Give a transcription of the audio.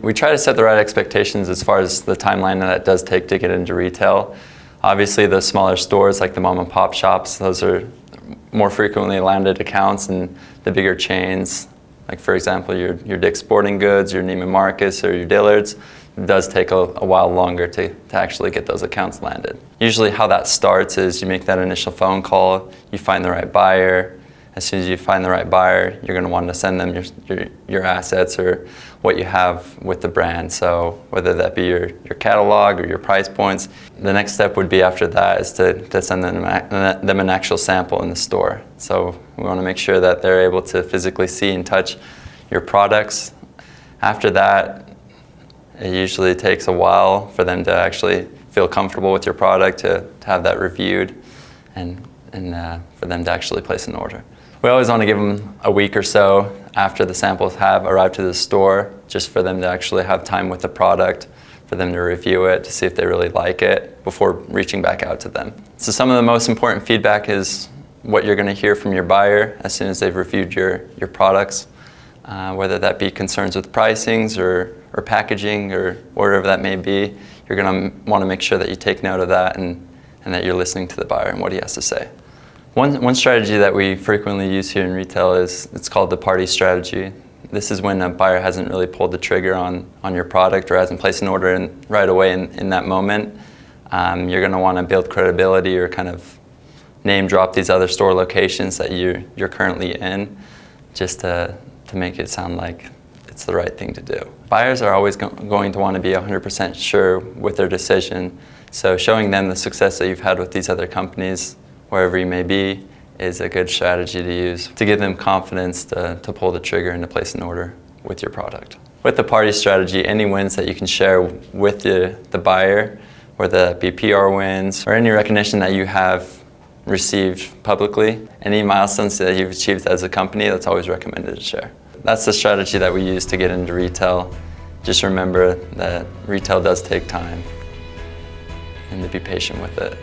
we try to set the right expectations as far as the timeline that it does take to get into retail. Obviously, the smaller stores like the mom and pop shops, those are more frequently landed accounts, and the bigger chains, like for example, your Dick's Sporting Goods, your Neiman Marcus, or your Dillard's, it does take a while longer to actually get those accounts landed. Usually how that starts is you make that initial phone call, you find the right buyer. As soon as you find the right buyer, you're going to want to send them your assets or what you have with the brand. So whether that be your catalog or your price points, the next step would be after that is to send them an actual sample in the store. So we want to make sure that they're able to physically see and touch your products. After that, it usually takes a while for them to actually feel comfortable with your product, to have that reviewed, and for them to actually place an order. We always want to give them a week or so after the samples have arrived to the store, just for them to actually have time with the product, for them to review it, to see if they really like it before reaching back out to them. So some of the most important feedback is what you're going to hear from your buyer as soon as they've reviewed your products, whether that be concerns with pricings or packaging or whatever that may be. You're going to want to make sure that you take note of that and that you're listening to the buyer and what he has to say. One strategy that we frequently use here in retail it's called the party strategy. This is when a buyer hasn't really pulled the trigger on your product or hasn't placed an order right away in that moment. You're going to want to build credibility or kind of name drop these other store locations that you're currently in, just to make it sound like it's the right thing to do. Buyers are always going to want to be 100% sure with their decision, so showing them the success that you've had with these other companies, wherever you may be, is a good strategy to use to give them confidence to pull the trigger and to place an order with your product. With the party strategy, any wins that you can share with the buyer, whether that be PR wins or any recognition that you have received publicly, any milestones that you've achieved as a company, that's always recommended to share. That's the strategy that we use to get into retail. Just remember that retail does take time, and to be patient with it.